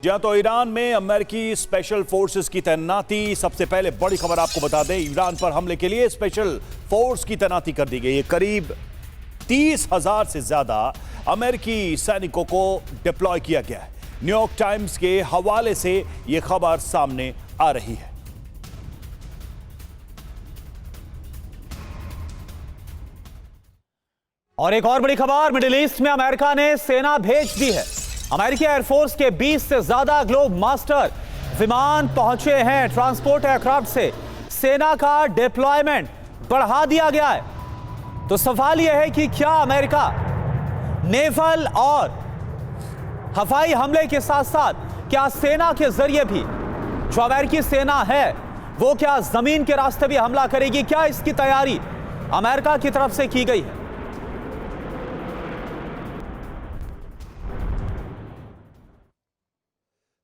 जहां तो ईरान में अमेरिकी स्पेशल फोर्सेस की तैनाती। सबसे पहले बड़ी खबर आपको बता दें, ईरान पर हमले के लिए स्पेशल फोर्स की तैनाती कर दी गई है। करीब 30,000 से ज्यादा अमेरिकी सैनिकों को डिप्लॉय किया गया है। न्यूयॉर्क टाइम्स के हवाले से यह खबर सामने आ रही है। और एक और बड़ी खबर, मिडिल ईस्ट में अमेरिका ने सेना भेज दी है। अमेरिकी एयरफोर्स के 20 से ज्यादा ग्लोब मास्टर विमान पहुंचे हैं। ट्रांसपोर्ट एयरक्राफ्ट से सेना का डिप्लॉयमेंट बढ़ा दिया गया है। तो सवाल यह है कि क्या अमेरिका नेवल और हवाई हमले के साथ साथ क्या सेना के जरिए भी जो अमेरिकी सेना है वो क्या जमीन के रास्ते भी हमला करेगी? क्या इसकी तैयारी अमेरिका की तरफ से की गई है?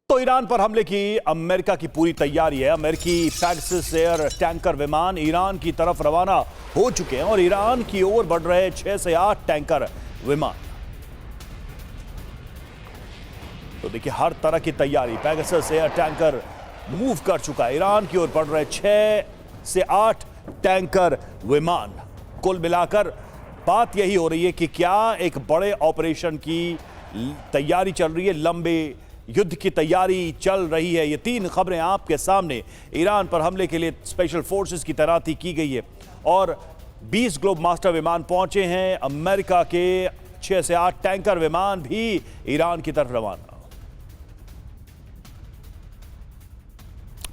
तो ईरान पर हमले की अमेरिका की पूरी तैयारी है। अमेरिकी पेगासस एयर टैंकर विमान ईरान की तरफ रवाना हो चुके हैं और ईरान की ओर बढ़ रहे 6 से 8 टैंकर विमान। तो देखिए, हर तरह की तैयारी, पेगासस एयर टैंकर मूव कर चुका है। ईरान की ओर बढ़ रहे 6 से 8 टैंकर विमान। कुल मिलाकर बात यही हो रही है कि क्या एक बड़े ऑपरेशन की तैयारी चल रही है, लंबे युद्ध की तैयारी चल रही है। ये 3 खबरें आपके सामने। ईरान पर हमले के लिए स्पेशल फोर्सेस की तैनाती की गई है और 20 ग्लोब मास्टर विमान पहुंचे हैं। अमेरिका के 6 से 8 टैंकर विमान भी ईरान की तरफ रवाना।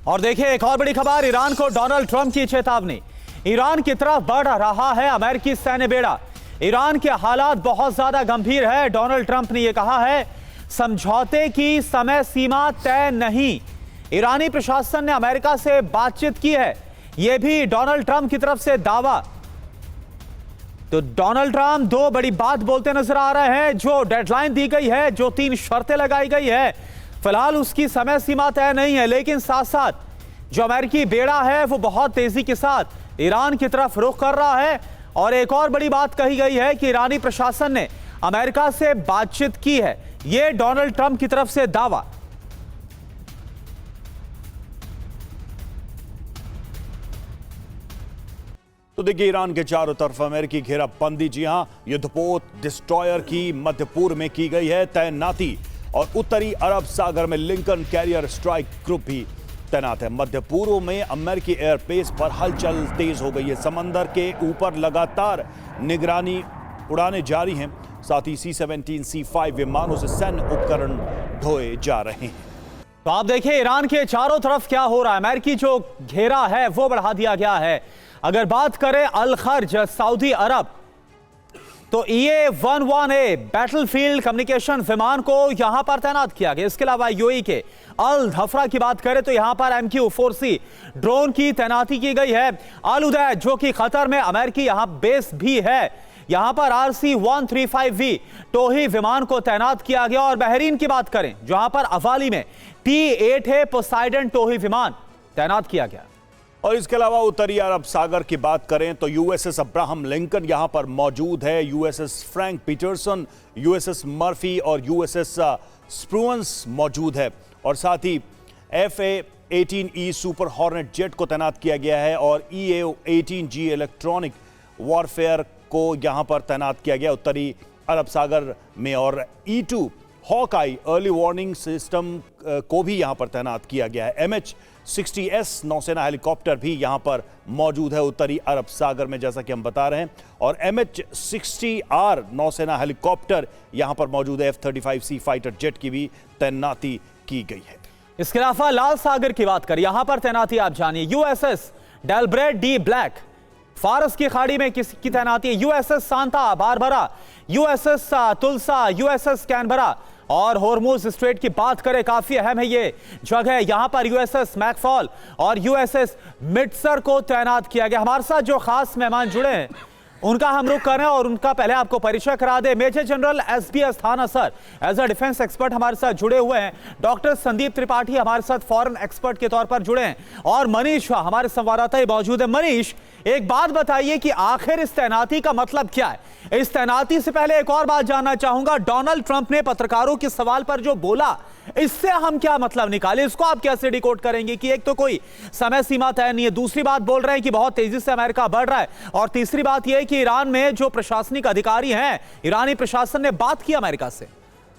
और देखिए, एक और बड़ी खबर, ईरान को डोनाल्ड ट्रंप की चेतावनी। ईरान की तरफ बढ़ रहा है अमेरिकी सैन्य बेड़ा। ईरान के हालात बहुत ज्यादा गंभीर है। डोनाल्ड ट्रंप ने यह कहा है, समझौते की समय सीमा तय नहीं। ईरानी प्रशासन ने अमेरिका से बातचीत की है, यह भी डोनाल्ड ट्रंप की तरफ से दावा। तो डोनाल्ड ट्रंप 2 बड़ी बात बोलते नजर आ रहे हैं। जो डेडलाइन दी गई है, जो 3 शर्तें लगाई गई है, फिलहाल उसकी समय सीमा तय नहीं है, लेकिन साथ साथ जो अमेरिकी बेड़ा है वो बहुत तेजी के साथ ईरान की तरफ रुख कर रहा है। और एक और बड़ी बात कही गई है कि ईरानी प्रशासन ने अमेरिका से बातचीत की है, यह डोनाल्ड ट्रंप की तरफ से दावा। तो देखिए, ईरान के चारों तरफ अमेरिकी घेराबंदी। जी हां, युद्धपोत डिस्ट्रॉयर की मध्य पूर्व में की गई है तैनाती और उत्तरी अरब सागर में लिंकन कैरियर स्ट्राइक ग्रुप भी तैनात है। मध्य पूर्व में अमेरिकी एयरबेस पर हलचल तेज हो गई है। समंदर के ऊपर लगातार निगरानी उड़ानें जारी हैं। साथ ही C-17 C-5 विमानों से सैन्य उपकरण ढोए जा रहे हैं। तो आप देखिए, ईरान के चारों तरफ क्या हो रहा है। अमेरिकी जो घेरा है वो बढ़ा दिया गया है। अगर बात करें अल खर्ज सऊदी अरब, तो EA-11A बैटलफील्ड कम्युनिकेशन विमान को यहां पर तैनात किया गया। इसके अलावा यूएई के अल धफरा की बात करें तो यहां पर MQ-4C ड्रोन की तैनाती की गई है। अल उदैद जो कि कतर में अमेरिकी यहां बेस भी है, यहां पर RC-135V टोही विमान को तैनात किया गया। और बहरीन की बात करें, जहां पर अवाली में P-8A पोसाइडन टोही विमान तैनात किया गया। और इसके अलावा उत्तरी अरब सागर की बात करें तो USS अब्राहम लिंकन यहां पर मौजूद है। USS Frank Peterson, USS Murphy और USS स्प्रूअंस मौजूद है। और साथ ही FA-18E सुपर हॉर्नेट जेट को तैनात किया गया है और EA-18G इलेक्ट्रॉनिक वॉरफेयर को यहां पर तैनात किया गया उत्तरी अरब सागर में। और E-2 Hawkeye early warning system को भी यहां पर तैनात किया गया है। MH-60S नौसेना हेलीकॉप्टर भी यहां पर मौजूद है उत्तरी अरब सागर में, जैसा कि हम बता रहे हैं। और MH-60R नौसेना हेलीकॉप्टर यहां पर मौजूद है। F-35C फाइटर जेट की भी तैनाती की गई है। इसके अलावा लाल सागर की बात करें, यहां पर तैनाती आप जानिए। USS डेलब्रेड डी ब्लैक फारस की खाड़ी में किसकी तैनाती है। USS सांता बारबरा, USS तुलसा, USS कैनबरा। और हॉर्मुज स्ट्रेट की बात करें, काफी अहम है ये जगह। यहां पर USS मैकफॉल और USS मिट्सर को तैनात किया गया। हमारे साथ जो खास मेहमान जुड़े हैं उनका हम रुख करें और उनका पहले आपको परिचय करा दे। Major general S B Asthana sir as a defence expert हमारे साथ जुड़े हुए हैं। डॉक्टर संदीप त्रिपाठी हमारे साथ फॉरेन एक्सपर्ट के तौर पर जुड़े हैं और मनीष शाह हमारे संवाददाता ही मौजूद है। मनीष, एक बात बताइए कि आखिर इस तैनाती का मतलब क्या है? इस तैनाती से पहले एक और बात जानना चाहूंगा, डोनाल्ड ट्रंप ने पत्रकारों के सवाल पर जो बोला, इससे हम क्या मतलब निकाले? इसको आप कैसे डिकोड करेंगे कि एक तो कोई समय सीमा तय नहीं है, दूसरी बात बोल रहे हैं कि बहुत तेजी से अमेरिका बढ़ रहा है, और तीसरी बात यह है कि ईरान में जो प्रशासनिक अधिकारी हैं, ईरानी प्रशासन ने बात की अमेरिका से।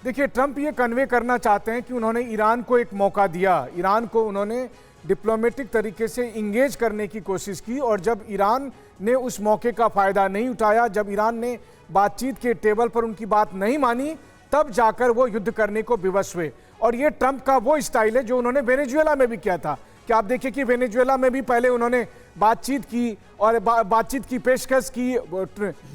देखिए, ट्रंप ये कन्वे करना चाहते हैं कि उन्होंने ईरान को एक मौका दिया, ईरान को उन्होंने डिप्लोमेटिक तरीके से इंगेज करने की कोशिश की, और जब ईरान ने उस मौके का फायदा नहीं उठाया, जब ईरान ने बातचीत के टेबल पर उनकी बात नहीं मानी, तब जाकर वो युद्ध करने को विवश हुए। और ये ट्रंप का वो स्टाइल है जो उन्होंने वेनेजुएला में भी किया था कि आप देखिए कि वेनेजुएला में भी पहले उन्होंने बातचीत की और बातचीत की पेशकश की,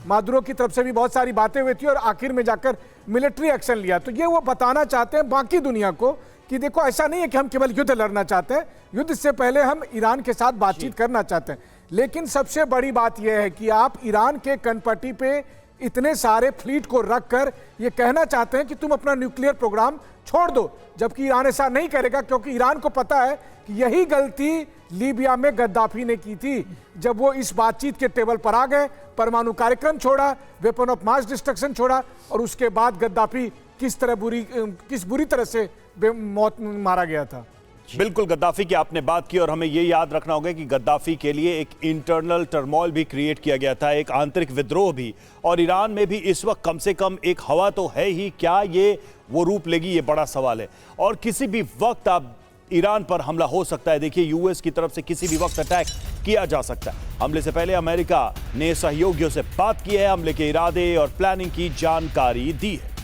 मादुरो की तरफ से भी बहुत सारी बातें हुई थी, और आखिर में जाकर मिलिट्री एक्शन लिया। तो ये वो बताना चाहते हैं बाकी दुनिया को कि देखो, ऐसा नहीं है कि हम केवल युद्ध लड़ना चाहते हैं, युद्ध से पहले हम ईरान के साथ बातचीत करना चाहते हैं। लेकिन सबसे बड़ी बात यह है कि आप ईरान के कनपट्टी पे इतने सारे फ्लीट को रखकर ये कहना चाहते हैं कि तुम अपना न्यूक्लियर प्रोग्राम छोड़ दो, जबकि ईरान ऐसा नहीं करेगा, क्योंकि ईरान को पता है कि यही गलती लीबिया में गद्दाफी ने की थी। जब वो इस बातचीत के टेबल पर आ गए, परमाणु कार्यक्रम छोड़ा, वेपन ऑफ मास डिस्ट्रक्शन छोड़ा, और उसके बाद गद्दाफी किस बुरी तरह से मौत मारा गया था। बिल्कुल, गद्दाफी की आपने बात की, और हमें ये याद रखना होगा कि गद्दाफी के लिए एक इंटरनल टर्मोइल भी क्रिएट किया गया था, एक आंतरिक विद्रोह भी, और ईरान में भी इस वक्त कम से कम एक हवा तो है ही। क्या ये वो रूप लेगी, ये बड़ा सवाल है, और किसी भी वक्त आप ईरान पर हमला हो सकता है। देखिए, यूएस की तरफ से किसी भी वक्त अटैक किया जा सकता है। हमले से पहले अमेरिका ने सहयोगियों से बात की है, हमले के इरादे और प्लानिंग की जानकारी दी है।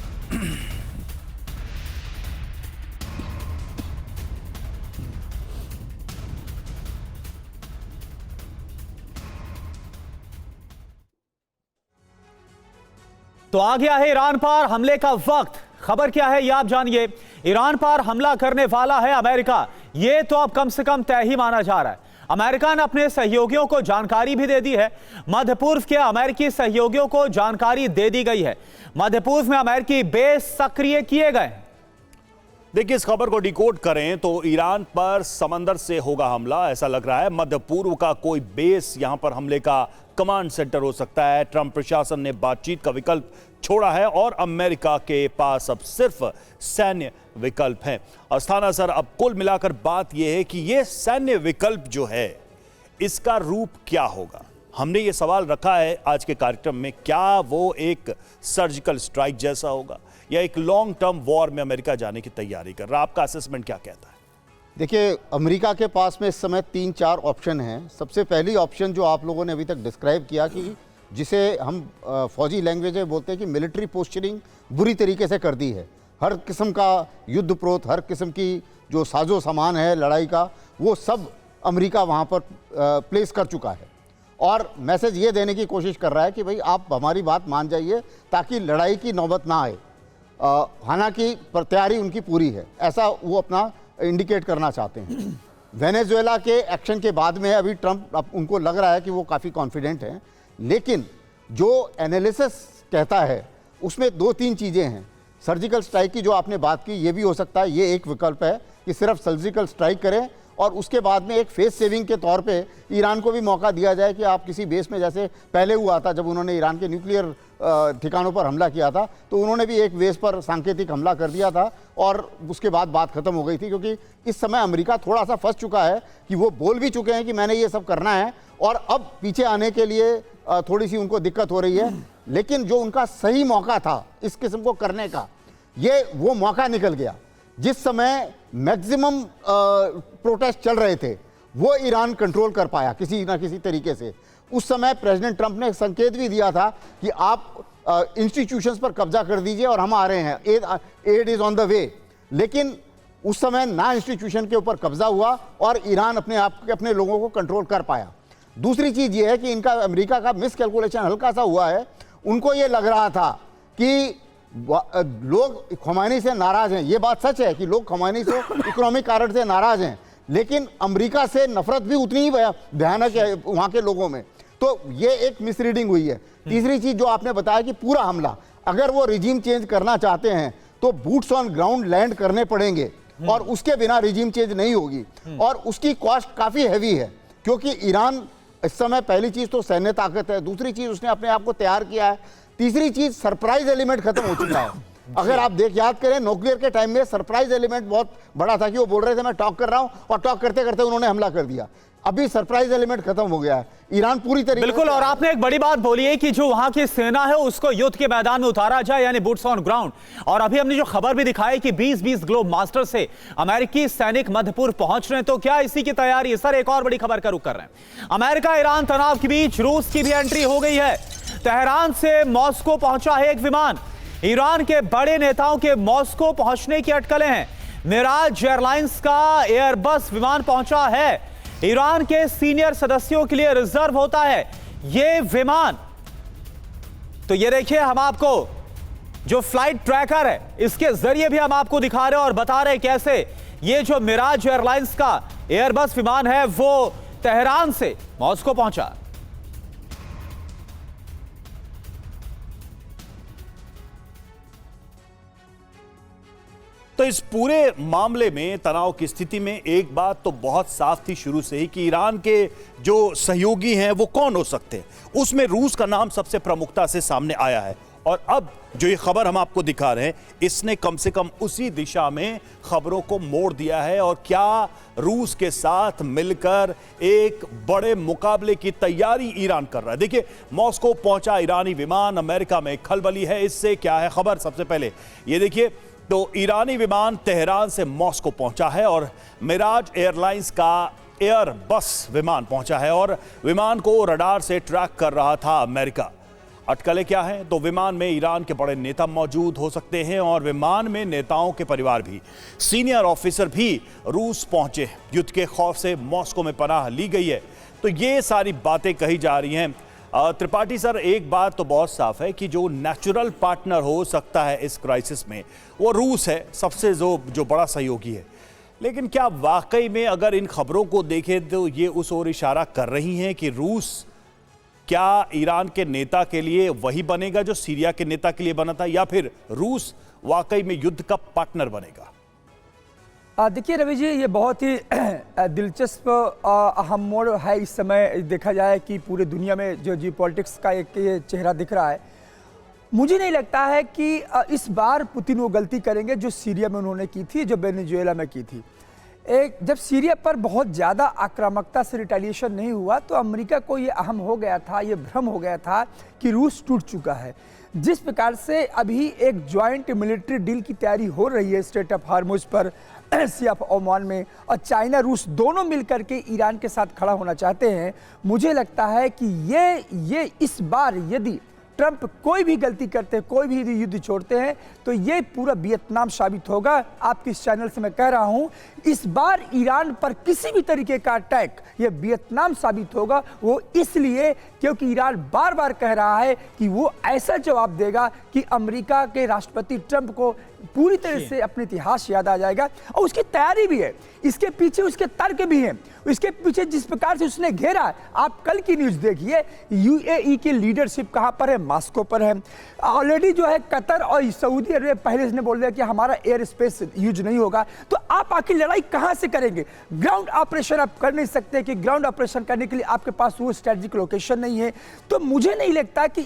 तो आ गया है ईरान पर हमले का वक्त। खबर क्या है ये आप जानिए। ईरान पर हमला करने वाला है अमेरिका, ये तो अब कम से कम तय ही माना जा रहा है। अमेरिका ने अपने सहयोगियों को जानकारी भी दे दी है। मध्य पूर्व के अमेरिकी सहयोगियों को जानकारी दे दी गई है। मध्य पूर्व में अमेरिकी बेस सक्रिय किए गए। देखिए, इस खबर को डिकोड करें तो ईरान पर समंदर से होगा हमला, ऐसा लग रहा है। मध्य पूर्व का कोई बेस यहां पर हमले का कमांड सेंटर हो सकता है। ट्रंप प्रशासन ने बातचीत का विकल्प छोड़ा है और अमेरिका के पास अब सिर्फ सैन्य विकल्प है। अस्थाना सर, अब कुल मिलाकर बात यह है कि यह सैन्य विकल्प जो है, इसका रूप क्या होगा? हमने ये सवाल रखा है आज के कार्यक्रम में, क्या वो एक सर्जिकल स्ट्राइक जैसा होगा या एक लॉन्ग टर्म वॉर में अमेरिका जाने की तैयारी कर रहा है? आपका असेसमेंट क्या कहता है? देखिए, अमेरिका के पास में इस समय 3-4 ऑप्शन हैं। सबसे पहली ऑप्शन जो आप लोगों ने अभी तक डिस्क्राइब किया कि जिसे हम फौजी लैंग्वेज में बोलते हैं कि मिलिट्री पोस्चरिंग बुरी तरीके से कर दी है। हर किस्म का युद्ध प्रोत, हर किस्म की जो साजो सामान है लड़ाई का, वो सब अमेरिका वहाँ पर प्लेस कर चुका है और मैसेज ये देने की कोशिश कर रहा है कि भाई आप हमारी बात मान जाइए ताकि लड़ाई की नौबत ना आए। हालांकि तैयारी उनकी पूरी है, ऐसा वो अपना इंडिकेट करना चाहते हैं। वेनेजुएला के एक्शन के बाद में अभी ट्रंप, अब उनको लग रहा है कि वो काफ़ी कॉन्फिडेंट हैं, लेकिन जो एनालिसिस कहता है उसमें 2-3 चीज़ें हैं। सर्जिकल स्ट्राइक की जो आपने बात की, ये भी हो सकता है, ये एक विकल्प है कि सिर्फ सर्जिकल स्ट्राइक करें और उसके बाद में एक फेस सेविंग के तौर पे ईरान को भी मौका दिया जाए कि आप किसी बेस में, जैसे पहले हुआ था जब उन्होंने ईरान के न्यूक्लियर ठिकानों पर हमला किया था, तो उन्होंने भी एक बेस पर सांकेतिक हमला कर दिया था और उसके बाद बात खत्म हो गई थी। क्योंकि इस समय अमेरिका थोड़ा सा फंस चुका है कि वो बोल भी चुके हैं कि मैंने ये सब करना है और अब पीछे आने के लिए थोड़ी सी उनको दिक्कत हो रही है। लेकिन जो उनका सही मौका था इस किस्म को करने का, ये वो मौका निकल गया। जिस समय मैक्सिमम प्रोटेस्ट चल रहे थे वो ईरान कंट्रोल कर पाया किसी ना किसी तरीके से। उस समय प्रेसिडेंट ट्रंप ने संकेत भी दिया था कि आप इंस्टीट्यूशंस पर कब्जा कर दीजिए और हम आ रहे हैं, aid is on the way. लेकिन उस समय ना इंस्टीट्यूशन के ऊपर कब्जा हुआ और ईरान अपने लोगों को कंट्रोल कर पाया। दूसरी चीज ये है कि इनका अमेरिका का मिस कैलकुलेशन हल्का सा हुआ है। उनको ये लग रहा था कि लोग ख़ुमैनी से नाराज हैं। ये बात सच है कि लोग ख़ुमैनी से इकोनॉमिक कारण से नाराज हैं, लेकिन अमेरिका से नफरत भी उतनी ही भयानक है वहाँ के लोगों में। तो ये एक मिसरीडिंग हुई है। तीसरी चीज जो आपने बताया कि पूरा हमला, अगर वो रिजीम चेंज करना चाहते हैं तो बूट्स ऑन ग्राउंड लैंड करने पड़ेंगे और उसके बिना रिजीम चेंज नहीं होगी और उसकी कॉस्ट काफी हैवी है, क्योंकि ईरान इस समय पहली चीज तो सैन्य ताकत है, दूसरी चीज उसने अपने आप को तैयार किया है, तीसरी चीज सरप्राइज एलिमेंट खत्म हो चुका है। अगर आप याद करें न्यूक्लियर के टाइम में सरप्राइज एलिमेंट बहुत बड़ा था कि वो बोल रहे थे मैं टॉक कर रहा हूं और टॉक करते करते उन्होंने हमला कर दिया। अभी सरप्राइज एलिमेंट खत्म हो गया है, ईरान पूरी तरीके बिल्कुल। और आपने एक बड़ी बात बोली है कि जो वहां की सेना है उसको युद्ध के मैदान में उतारा जाए, यानी बूट्स ऑन ग्राउंड। और अभी हमने जो खबर भी दिखाई कि 20-20 ग्लोब मास्टर से अमेरिकी सैनिक मध्य पूर्व पहुंच रहे हैं, तो क्या इसी की तैयारी है? सर, एक और बड़ी खबर का रुख कर रहे हैं। अमेरिका ईरान तनाव के बीच रूस की भी एंट्री हो गई है। तेहरान से मॉस्को पहुंचा है एक विमान। ईरान के बड़े नेताओं के मॉस्को पहुंचने की अटकलें हैं। मिराज एयरलाइंस का एयरबस विमान पहुंचा है। ईरान के सीनियर सदस्यों के लिए रिजर्व होता है यह विमान। तो ये देखिए, हम आपको जो फ्लाइट ट्रैकर है इसके जरिए भी हम आपको दिखा रहे हैं और बता रहे हैं कैसे ये जो मिराज एयरलाइंस का एयरबस विमान है वो तेहरान से मॉस्को पहुंचा। तो इस पूरे मामले में, तनाव की स्थिति में, एक बात तो बहुत साफ थी शुरू से ही कि ईरान के जो सहयोगी हैं वो कौन हो सकते हैं। उसमें रूस का नाम सबसे प्रमुखता से सामने आया है और अब जो ये खबर हम आपको दिखा रहे हैं इसने कम से कम उसी दिशा में खबरों को मोड़ दिया है और क्या रूस के साथ मिलकर एक बड़े मुकाबले की तैयारी ईरान कर रहा है। देखिए, मॉस्को पहुंचा ईरानी विमान, अमेरिका में खलबली है। इससे क्या है खबर? सबसे पहले ये देखिए, तो ईरानी विमान तेहरान से मॉस्को पहुंचा है और मिराज एयरलाइंस का एयरबस विमान पहुंचा है और विमान को रडार से ट्रैक कर रहा था अमेरिका। अटकलें क्या हैं? तो विमान में ईरान के बड़े नेता मौजूद हो सकते हैं और विमान में नेताओं के परिवार भी, सीनियर ऑफिसर भी रूस पहुंचे। युद्ध के खौफ से मॉस्को में पनाह ली गई है। तो ये सारी बातें कही जा रही हैं। त्रिपाठी सर, एक बात तो बहुत साफ है कि जो नेचुरल पार्टनर हो सकता है इस क्राइसिस में वो रूस है, सबसे जो बड़ा सहयोगी है। लेकिन क्या वाकई में अगर इन खबरों को देखें तो ये उस ओर इशारा कर रही हैं कि रूस क्या ईरान के नेता के लिए वही बनेगा जो सीरिया के नेता के लिए बना था, या फिर रूस वाकई में युद्ध का पार्टनर बनेगा? देखिए रवि जी, ये बहुत ही दिलचस्प अहम मोड़ है इस समय। देखा जाए कि पूरे दुनिया में जो जियोपॉलिटिक्स का एक ये चेहरा दिख रहा है, मुझे नहीं लगता है कि इस बार पुतिन वो गलती करेंगे जो सीरिया में उन्होंने की थी, जो वेनेजुएला में की थी। जब सीरिया पर बहुत ज़्यादा आक्रामकता से रिटेलिएशन नहीं हुआ तो अमेरिका को ये अहम हो गया था, ये भ्रम हो गया था कि रूस टूट चुका है। जिस प्रकार से अभी एक ज्वाइंट मिलिट्री डील की तैयारी हो रही है स्ट्रेट ऑफ हार्मुज पर, सी ऑफ ओमान में, और चाइना रूस दोनों मिलकर के ईरान के साथ खड़ा होना चाहते हैं, मुझे लगता है कि ये इस बार यदि ट्रंप कोई भी गलती करते हैं, कोई भी युद्ध छोड़ते हैं, तो ये पूरा वियतनाम साबित होगा। आपके इस चैनल से मैं कह रहा हूं, इस बार ईरान पर किसी भी तरीके का अटैक ये वियतनाम साबित होगा। वो इसलिए क्योंकि ईरान बार बार कह रहा है कि वो ऐसा जवाब देगा कि अमेरिका के राष्ट्रपति ट्रंप को पूरी तरह से अपने इतिहास याद आ जाएगा, और उसकी तैयारी भी है। इसके पीछे उसके तर्क भी हैं। इसके पीछे जिस प्रकार से उसने घेरा, आप कल की न्यूज़ देखिए, यूएई की लीडरशिप कहाँ पर है? मॉस्को पर है। ऑलरेडी जो है कतर और सऊदी अरब पहले से बोल दिया कि हमारा एयर स्पेस यूज नहीं होगा। तो आप आखिर लड़ाई कहाँ से करेंगे? ग्राउंड ऑपरेशन आप कर नहीं सकते कि ग्राउंड ऑपरेशन करने के लिए आपके पास वो स्ट्रेटेजिक लोकेशन नहीं है। तो मुझे नहीं लगता कि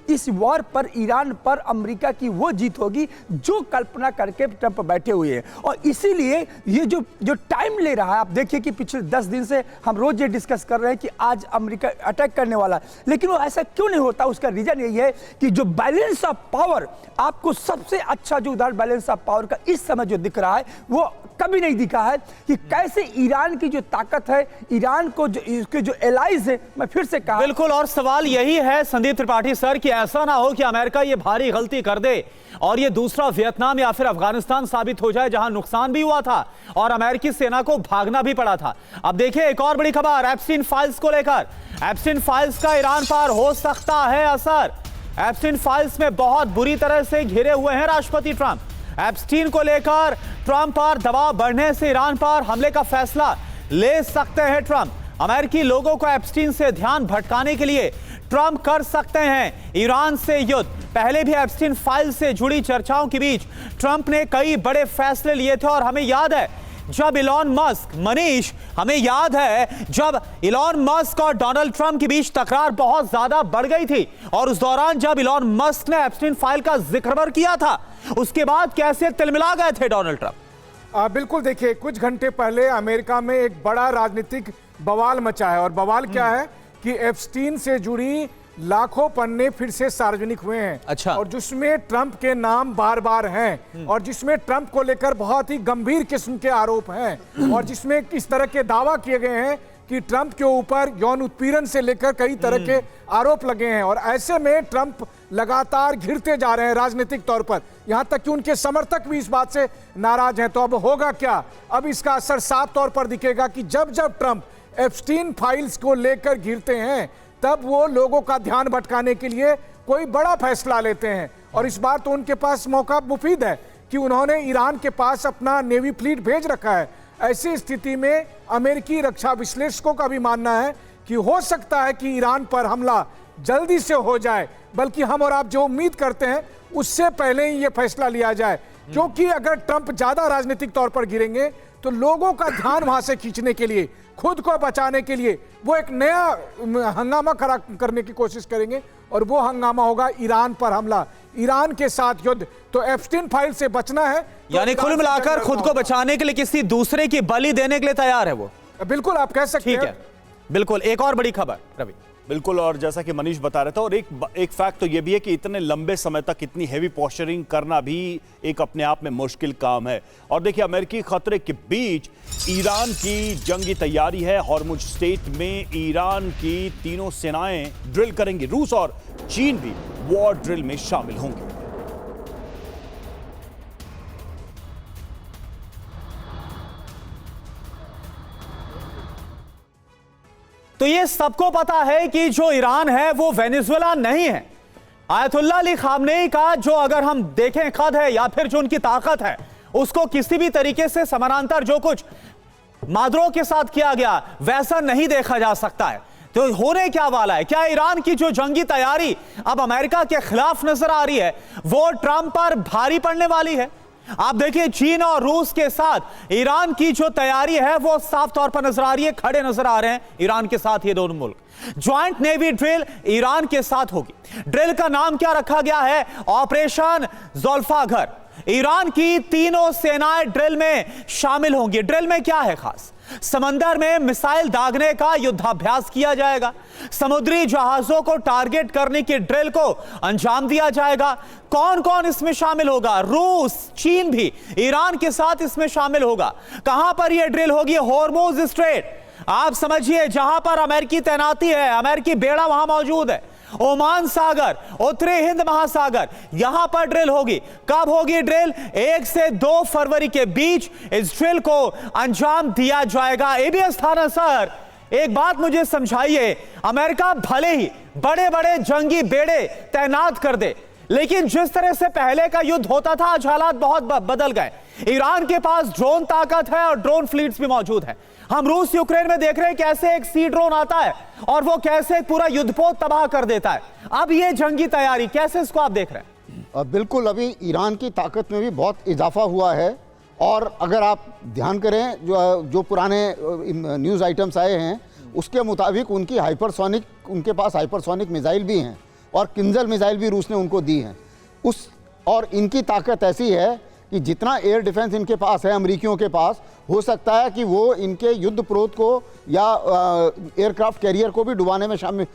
इस वॉर पर ईरान पर अमेरिका की वो जीत होगी जो कल्पना करके ट्रंप बैठे हुए हैं। और इसीलिए ये जो टाइम ले रहा है, आप देखिए कि पिछले 10 दिन से हम रोज ये डिस्कस कर रहे हैं कि आज अमेरिका अटैक करने वाला, लेकिन वो ऐसा क्यों नहीं होता? उसका रीजन यही है कि जो बैलेंस ऑफ पावर, आपको सबसे अच्छा जो उदाहरण बैलेंस ऑफ पावर का इस समय जो दिख रहा है वो कभी नहीं दिखा है कि कैसे ईरान की जो ताकत है, ईरान को जो इसके जो एलाइज है, मैं फिर से कहा। बिल्कुल, और सवाल यही है संदीप त्रिपाठी सर कि ऐसा ना हो कि अमेरिका ये भारी गलती कर दे और ये दूसरा वियतनाम या फिर अफगानिस्तान साबित हो जाए जहां नुकसान भी हुआ था और अमेरिकी सेना को भागना भी पड़ा था। अब देखिए एक और बड़ी खबर एप्स्टीन फाइल्स को लेकर। एप्स्टीन फाइल्स का ईरान पर हो सकता है असर। एप्स्टीन फाइल्स में बहुत बुरी तरह से घिरे हुए हैं राष्ट्रपति ट्रंप। एप्स्टीन को लेकर ट्रंप पर दबाव बढ़ने से ईरान पर हमले का फैसला ले सकते हैं ट्रंप। अमेरिकी लोगों को एप्स्टीन से ध्यान भटकाने के लिए ट्रंप कर सकते हैं ईरान से युद्ध। पहले भी एप्स्टीन फाइल से जुड़ी चर्चाओं के बीच ट्रंप ने कई बड़े फैसले लिए थे और हमें याद है जब इलॉन मस्क, मनीष, हमें याद है जब इलॉन मस्क और डोनाल्ड ट्रंप के बीच तकरार बहुत ज्यादा बढ़ गई थी और उस दौरान जब इलॉन मस्क ने एप्स्टीन फाइल का जिक्र किया था उसके बाद कैसे तिलमिला गए थे डोनाल्ड ट्रंप। बिल्कुल, देखिए कुछ घंटे पहले अमेरिका में एक बड़ा राजनीतिक बवाल मचा है और बवाल क्या है कि एप्स्टीन से जुड़ी लाखों पन्ने फिर से सार्वजनिक हुए हैं। अच्छा। और जिसमें ट्रंप के नाम बार बार हैं और जिसमें ट्रंप को लेकर बहुत ही गंभीर किस्म के आरोप हैं और जिसमें इस तरह के दावा किए गए हैं कि ट्रंप के ऊपर यौन उत्पीड़न से लेकर कई तरह के आरोप लगे हैं। और ऐसे में ट्रंप लगातार घिरते जा रहे हैं राजनीतिक तौर पर, यहां तक कि उनके समर्थक भी इस बात से नाराज हैं। तो अब होगा क्या? अब इसका असर साफ तौर पर दिखेगा कि जब जब ट्रंप एप्स्टीन फाइल्स को लेकर घिरते हैं तब वो लोगों का ध्यान भटकाने के लिए कोई बड़ा फैसला लेते हैं। और इस बार तो उनके पास मौका मुफीद है कि उन्होंने ईरान के पास अपना नेवी फ्लीट भेज रखा है। ऐसी स्थिति में अमेरिकी रक्षा विश्लेषकों का भी मानना है कि हो सकता है कि ईरान पर हमला जल्दी से हो जाए, बल्कि हम और आप जो उम्मीद करते हैं उससे पहले ही यह फैसला लिया जाए। क्योंकि अगर ट्रंप ज्यादा राजनीतिक तौर पर गिरेंगे तो लोगों का ध्यान वहां से खींचने के लिए, खुद को बचाने के लिए वो एक नया हंगामा खड़ा करने की कोशिश करेंगे और वो हंगामा होगा ईरान पर हमला, ईरान के साथ युद्ध। तो एप्स्टीन फाइल से बचना है तो यानी कुल मिलाकर खुद को बचाने के लिए किसी दूसरे की बलि देने के लिए तैयार है वो। बिल्कुल, आप कह सकते हैं। ठीक है, बिल्कुल। एक और बड़ी खबर रवि। बिल्कुल, और जैसा कि मनीष बता रहे थे, और एक फैक्ट तो ये भी है कि इतने लंबे समय तक इतनी हेवी पोस्चरिंग करना भी एक अपने आप में मुश्किल काम है। और देखिए, अमेरिकी खतरे के बीच ईरान की जंगी तैयारी है। हॉर्मुज स्टेट में ईरान की तीनों सेनाएं ड्रिल करेंगी। रूस और चीन भी वॉर ड्रिल में शामिल होंगे। तो ये सबको पता है कि जो ईरान है वो वेनेजुएला नहीं है। आयतुल्लाह अली खामनेई का जो अगर हम देखें कद है या फिर जो उनकी ताकत है उसको किसी भी तरीके से समानांतर जो कुछ मादरों के साथ किया गया वैसा नहीं देखा जा सकता है। तो होने क्या वाला है? क्या ईरान की जो जंगी तैयारी अब अमेरिका के खिलाफ नजर आ रही है वो ट्रंप पर भारी पड़ने वाली है? आप देखिए, चीन और रूस के साथ ईरान की जो तैयारी है वो साफ तौर पर नजर आ रही है। खड़े नजर आ रहे हैं ईरान के साथ ये दोनों मुल्क। ज्वाइंट नेवी ड्रिल ईरान के साथ होगी। ड्रिल का नाम क्या रखा गया है? ऑपरेशन ज़ुल्फ़ागर। ईरान की तीनों सेनाएं ड्रिल में शामिल होंगी। ड्रिल में क्या है खास? समंदर में मिसाइल दागने का युद्धाभ्यास किया जाएगा। समुद्री जहाजों को टारगेट करने की ड्रिल को अंजाम दिया जाएगा। कौन कौन इसमें शामिल होगा? रूस, चीन भी ईरान के साथ इसमें शामिल होगा। कहां पर यह ड्रिल होगी? Hormuz strait. आप समझिए, जहां पर अमेरिकी तैनाती है, अमेरिकी बेड़ा वहां मौजूद है। ओमान सागर, उत्तरी हिंद महासागर, यहां पर ड्रिल होगी। कब होगी ड्रिल? 1 से 2 फरवरी के बीच इस ड्रिल को अंजाम दिया जाएगा। एबीएस थाना सर, एक बात मुझे समझाइए, अमेरिका भले ही बड़े बड़े जंगी बेड़े तैनात कर दे, लेकिन जिस तरह से पहले का युद्ध होता था आज हालात बहुत बदल गए। ईरान के पास ड्रोन ताकत है और ड्रोन फ्लीट्स भी मौजूद हैं। हम रूस यूक्रेन में देख रहे हैं कैसे एक सी ड्रोन आता है और वो कैसे पूरा युद्धपोत तबाह कर देता है। अब ये जंगी तैयारी कैसे, इसको आप देख रहे हैं? बिल्कुल, अभी ईरान की ताकत में भी बहुत इजाफा हुआ है। और अगर आप ध्यान करें, जो पुराने न्यूज़ आइटम्स आए हैं उसके मुताबिक उनके पास हाइपरसोनिक मिसाइल भी हैं और किंजल मिसाइल भी रूस ने उनको दी हैं। और इनकी ताकत ऐसी है कि जितना एयर डिफेंस इनके पास है, अमेरिकियों के पास, हो सकता है कि वो इनके युद्ध प्रोत को या एयरक्राफ्ट कैरियर को भी डुबाने में शामिल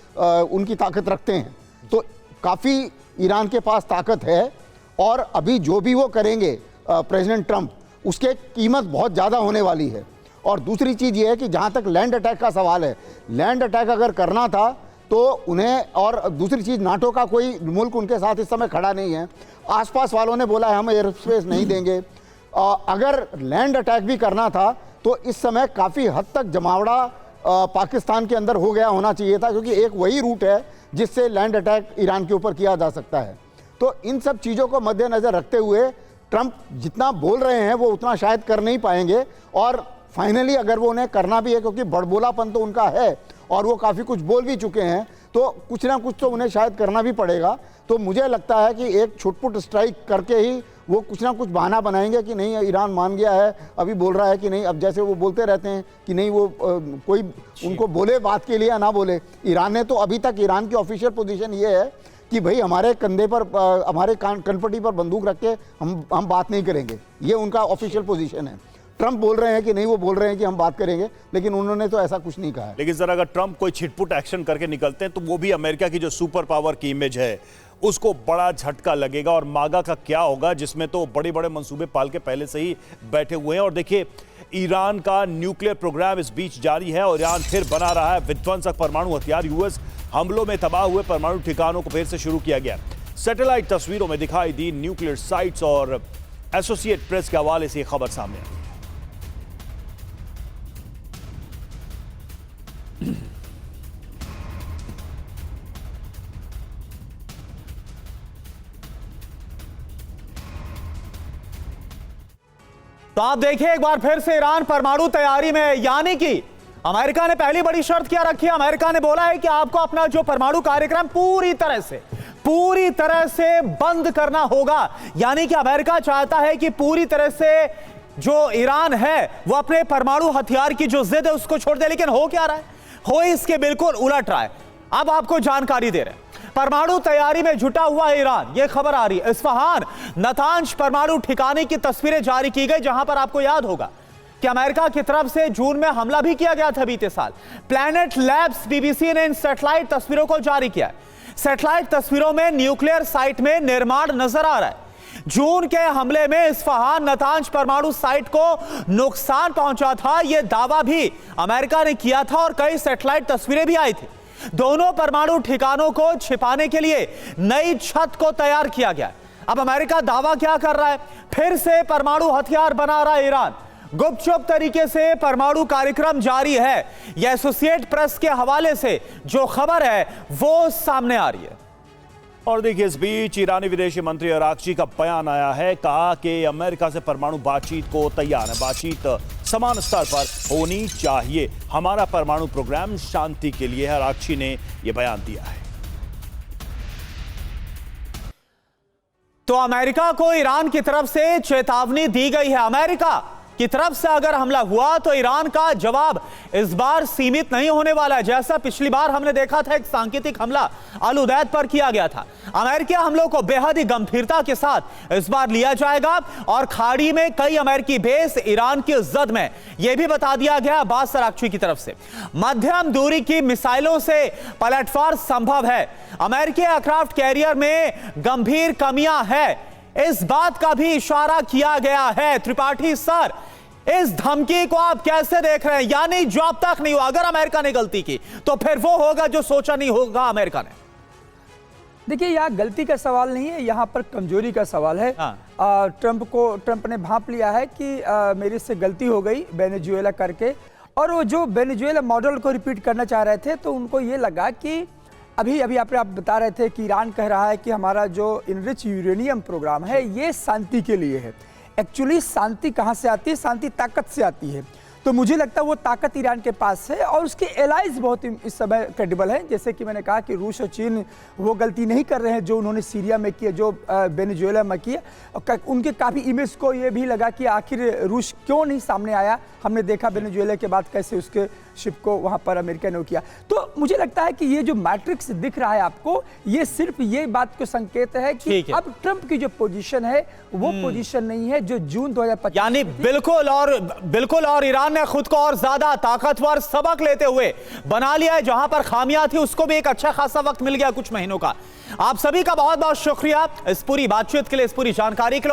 उनकी ताकत रखते हैं। तो काफ़ी ईरान के पास ताकत है और अभी जो भी वो करेंगे प्रेसिडेंट ट्रंप, उसके कीमत बहुत ज़्यादा होने वाली है। और दूसरी चीज़ ये है कि जहाँ तक लैंड अटैक का सवाल है, लैंड अटैक अगर करना था तो उन्हें, और दूसरी चीज़, नाटो का कोई मुल्क उनके साथ इस समय खड़ा नहीं है। आसपास वालों ने बोला है हम एयर स्पेस नहीं देंगे। अगर लैंड अटैक भी करना था तो इस समय काफ़ी हद तक जमावड़ा पाकिस्तान के अंदर हो गया होना चाहिए था, क्योंकि एक वही रूट है जिससे लैंड अटैक ईरान के ऊपर किया जा सकता है। तो इन सब चीज़ों को मद्देनज़र रखते हुए ट्रंप जितना बोल रहे हैं वो उतना शायद कर नहीं पाएंगे। और फाइनली अगर वो उन्हें करना भी है, क्योंकि बड़बोलापन तो उनका है और वो काफ़ी कुछ बोल भी चुके हैं, तो कुछ ना कुछ तो उन्हें शायद करना भी पड़ेगा। तो मुझे लगता है कि एक छुटपुट स्ट्राइक करके ही वो कुछ ना कुछ बहाना बनाएंगे कि नहीं ईरान मान गया है, अभी बोल रहा है कि नहीं। अब जैसे वो बोलते रहते हैं कि नहीं वो कोई उनको बोले बात के लिए या ना बोले। ईरान ने तो अभी तक, ईरान की ऑफिशियल पोजीशन ये है कि भाई हमारे कंधे पर, हमारे कनपट्टी पर बंदूक रख के हम बात नहीं करेंगे, ये उनका ऑफिशियल पोजीशन है। ट्रंप बोल रहे हैं कि नहीं, वो बोल रहे हैं कि हम बात करेंगे, लेकिन उन्होंने तो ऐसा कुछ नहीं कहा है। लेकिन जरा अगर ट्रंप कोई छिटपुट एक्शन करके निकलते हैं तो वो भी अमेरिका की जो सुपर पावर की इमेज है उसको बड़ा झटका लगेगा। और मागा का क्या होगा, जिसमें तो बड़े बड़े मंसूबे पाल के पहले से ही बैठे हुए हैं। और देखिए, ईरान का न्यूक्लियर प्रोग्राम इस बीच जारी है और ईरान फिर बना रहा है विध्वंसक परमाणु हथियार। यूएस हमलों में तबाह हुए परमाणु ठिकानों को फिर से शुरू किया गया। सैटेलाइट तस्वीरों में दिखाई दी न्यूक्लियर साइट्स और एसोसिएट प्रेस के हवाले से खबर सामने आई। तो आप देखिए एक बार फिर से ईरान परमाणु तैयारी में, यानी कि अमेरिका ने पहली बड़ी शर्त क्या रखी है। अमेरिका ने बोला है कि आपको अपना जो परमाणु कार्यक्रम पूरी तरह से बंद करना होगा। यानी कि अमेरिका चाहता है कि पूरी तरह से जो ईरान है वो अपने परमाणु हथियार की जो जिद है उसको छोड़ दे। लेकिन हो क्या रहा है, हो इसके बिल्कुल उलट रहा है। अब आपको जानकारी दे रहे हैं, परमाणु तैयारी में जुटा हुआ है ईरान। यह खबर आ रही है, इस्फहान नातांज परमाणु ठिकाने की तस्वीरें जारी की गई, जहां पर आपको याद होगा कि अमेरिका की तरफ से जून में हमला भी किया गया था बीते साल। प्लैनेट लैब्स बीबीसी ने इन सैटेलाइट तस्वीरों को जारी किया है। सैटेलाइट तस्वीरों में न्यूक्लियर साइट में निर्माण नजर आ रहा है। जून के हमले में इस्फहान नातांज परमाणु साइट को नुकसान पहुंचा था, यह दावा भी अमेरिका ने किया था और कई सैटेलाइट तस्वीरें भी आई थी। दोनों परमाणु ठिकानों को छिपाने के लिए नई छत को तैयार किया गया। अब अमेरिका दावा क्या कर रहा है, फिर से परमाणु हथियार बना रहा है ईरान। गुपचुप तरीके से परमाणु कार्यक्रम जारी है। यह एसोसिएट प्रेस के हवाले से जो खबर है वो सामने आ रही है। और देखिए, इस बीच ईरानी विदेशी मंत्री अरागची का बयान आया है, कहा कि अमेरिका से परमाणु बातचीत को तैयार है, बातचीत समान स्तर पर होनी चाहिए, हमारा परमाणु प्रोग्राम शांति के लिए है। अरागची ने यह बयान दिया है। तो अमेरिका को ईरान की तरफ से चेतावनी दी गई है। अमेरिका की तरफ से अगर हमला हुआ तो ईरान का जवाब इस बार सीमित नहीं होने वाला है। जैसा पिछली बार हमने देखा था, एक सांकेतिक हमला अल उदैद पर किया गया था। अमेरिकी हमलों को बेहद ही गंभीरता के साथ इस बार लिया जाएगा और खाड़ी में कई अमेरिकी बेस ईरान की जद में, यह भी बता दिया गया अब्बास अरागची की तरफ से। मध्यम दूरी की मिसाइलों से पलटवार संभव है। अमेरिकी एयरक्राफ्ट कैरियर में गंभीर कमियां हैं, इस बात का भी इशारा किया गया है। त्रिपाठी सर, इस धमकी को आप कैसे देख रहे हैं? यानी जो अब तक नहीं हुआ, अगर अमेरिका ने गलती की तो फिर वो होगा जो सोचा नहीं होगा अमेरिका ने। देखिए, यहाँ गलती का सवाल नहीं है, यहाँ पर कमजोरी का सवाल है। ट्रंप ने भांप लिया है कि मेरे से गलती हो गई वेनेजुएला करके, और वो जो वेनेजुएला मॉडल को रिपीट करना चाह रहे थे, तो उनको ये लगा कि अभी आप बता रहे थे कि ईरान कह रहा है कि हमारा जो इनरिच यूरेनियम प्रोग्राम है ये शांति के लिए है। एक्चुअली शांति कहाँ से आती है? शांति ताकत से आती है। तो मुझे लगता है वो ताकत ईरान के पास है और उसके एलाइज बहुत इस समय क्रेडिबल हैं। जैसे कि मैंने कहा कि रूस और चीन वो गलती नहीं कर रहे हैं जो उन्होंने सीरिया में किया, जो वेनेजुएला में किया। उनके काफ़ी इमेज को ये भी लगा कि आखिर रूस क्यों नहीं सामने आया। हमने देखा वेनेजुएला के बाद कैसे उसके शिप को वहाँ पर अमेरिका ने किया। तो मुझे लगता है कि ये जो मैट्रिक्स दिख रहा है आपको, ये सिर्फ ये बात को संकेत है कि अब ट्रंप की जो पोजीशन है वो पोजीशन नहीं है जो जून 2025। यानी बिल्कुल और ईरान ने खुद को और ज्यादा ताकतवर सबक लेते हुए बना लिया है। जहां पर खामियां थी उसको भी एक अच्छा खासा वक्त मिल गया कुछ महीनों का। आप सभी का बहुत बहुत शुक्रिया इस पूरी बातचीत के लिए, इस पूरी जानकारी के लिए।